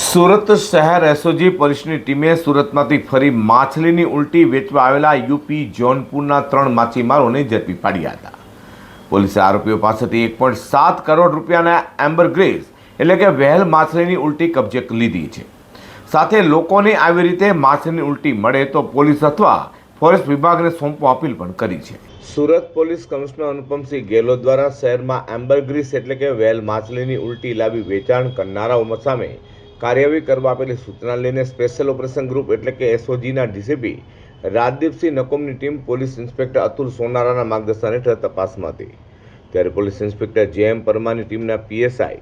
સુરત શહેર એસઓજી પોલીસની ટીમે સુરતમાંથી ફરી માછલીની ઉલટી વેચવા આવેલા યુપી જોનપુરના 3 માછીમારોને ઝડપી પાડ્યા હતા. પોલીસે આરોપીઓ પાસેથી 1.7 કરોડ રૂપિયાના એમ્બરગ્રેસ એટલે કે વ્હેલ માછલીની ઉલટી કબજે લીધી છે. સાથે લોકોને આવી રીતે માછલીની ઉલટી મળે તો પોલીસ અથવા ફોરેસ્ટ વિભાગને સોંપવા અપીલ પણ કરી છે. સુરત પોલીસ કમિશનર અનુપમસિંહ ગેહલોત દ્વારા શહેરમાં એમ્બરગ્રીસ એટલે કે વ્હેલ માછલીની ઉલટી લાવી વેચાણ કરનારાઓ સામે કાર્યવાહી કરવા આપેલી સૂચના લઈને સ્પેશિયલ ઓપરેશન ગ્રુપ એટલે કે એસઓજીના ડીસીપી રાજદીપસિંહ નકુમની ટીમ પોલીસ ઇન્સ્પેક્ટર અતુલ સોનારાના માર્ગદર્શન હેઠળ તપાસમાં હતી. ત્યારે પોલીસ ઇન્સ્પેક્ટર જેએમ પરમારની ટીમના પીએસઆઈ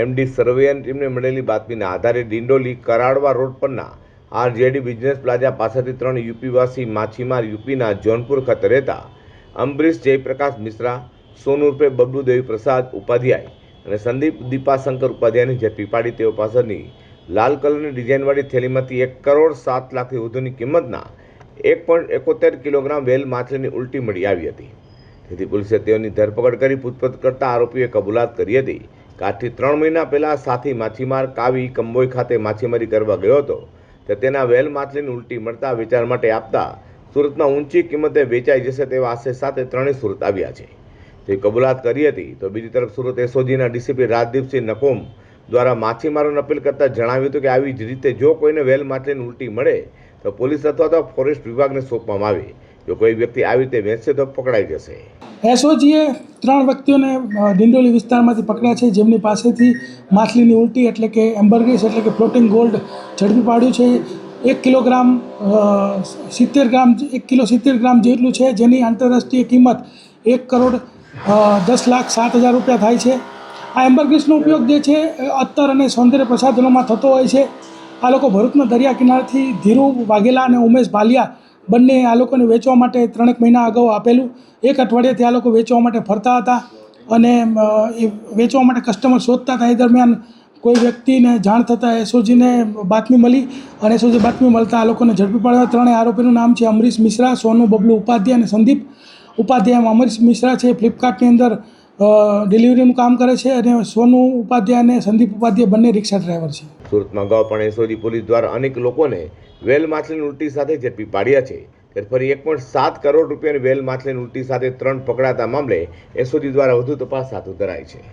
એમડી સરવૈયાની ટીમને મળેલી બાતમીના આધારે ડિંડોલી કરાડવા રોડ પરના આરજેડી બિઝનેસ પ્લાઝા પાસેથી 3 યુપીવાસી માછીમાર યુપીના જોનપુર ખાતે રહેતા અંબરીશ જયપ્રકાશ મિશ્રા, સોનુ ઉર્ફે બબલુ દેવી પ્રસાદ ઉપાધ્યાય અને સંદીપ દીપાશંકર ઉપાધ્યાયની ઝડપી પાડી તેઓ પાસેની લાલ કલરની ડિઝાઇનવાળી થેલીમાંથી 1 કરોડ 7 લાખથી વધુની કિંમતના 1.71 કિલોગ્રામ વેલ માછલીની ઉલટી મળી આવી હતી. તેથી પોલીસે તેઓની ધરપકડ કરી પૂછપરછ કરતા આરોપીએ કબૂલાત કરી હતી કે આજથી 3 મહિના પહેલા સાથી માછીમાર કાવી કંબોઈ ખાતે માછીમારી કરવા ગયો હતો તો તેના વેલ માછલીની ઉલટી મળતા વેચાણ માટે આપતા સુરતમાં ઊંચી કિંમતે વેચાઈ જશે તેવા આશય સાથે ત્રણેય સુરત આવ્યા છે. તે કબૂલાત કરી હતી. તો બીજી તરફ સુરત એસઓજીના ડીસીપી રાજદીપસિંહ નકુમ દ્વારા માછીમારોને અપીલ કરતા જણાવ્યું હતું કે આવી જ રીતે જો કોઈને વેલ માછલીની ઉલટી મળે તો પોલીસ અથવા તો ફોરેસ્ટ વિભાગને સોંપવામાં આવે. જો કોઈ વ્યક્તિ આવી રીતે વેચશે તો પકડાઈ જશે. એસઓજીએ 3 વ્યક્તિઓને ડિંડોલી વિસ્તારમાંથી પકડ્યા છે, જેમની પાસેથી માછલીની ઉલટી એટલે કે એમ્બરગ્રીસ એટલે કે ફ્લોટિંગ ગોલ્ડ ઝડપી પાડ્યું છે. 1 કિલોગ્રામ 70 ગ્રામ 1 કિલો 70 ગ્રામ જેટલું છે, જેની આંતરરાષ્ટ્રીય કિંમત 1 કરોડ 10 લાખ 7 હજાર રૂપિયા થાય છે. આ એમ્બરગ્રીસનો ઉપયોગ જે છે અત્તર અને સૌંદર્ય પ્રસાધનોમાં થતો હોય છે. આ લોકો ભરૂચના દરિયા કિનારેથી ધીરુ વાઘેલા અને ઉમેશ ભાલિયા બંને આ લોકોને વેચવા માટે 3 મહિના અગાઉ આપેલું. 1 અઠવાડિયાથી આ લોકો વેચવા માટે ફરતા હતા અને એ વેચવા માટે કસ્ટમર શોધતા હતા. એ દરમિયાન કોઈ વ્યક્તિને જાણ થતાં એસઓજીને બાતમી મળી અને એસઓજી બાતમી મળતા આ લોકોને ઝડપી પાડ્યા. 3 આરોપીનું નામ છે અમરીશ મિશ્રા, સોનુ બબલુ ઉપાધ્યાય અને સંદીપ ઉપાધ્યાય. અમરીશ મિશ્રા છે ફ્લિપકાર્ટની અંદર ડિલિવરીનું કામ કરે છે અને સોનુ ઉપાધ્યાય અને સંદીપ ઉપાધ્યાય બંને રિક્ષા ડ્રાઈવર છે. સુરતમાં અગાઉ પણ એસઓજી પોલીસ દ્વારા અનેક લોકોને વેલ માછલીની ઉલટી સાથે ઝડપી પાડ્યા છે. ત્યારે ફરી 1.7 કરોડ રૂપિયાની વેલ માછલીની ઉલટી સાથે 3 પકડાતા મામલે એસઓજી દ્વારા વધુ તપાસ હાથ ધરાઈ છે.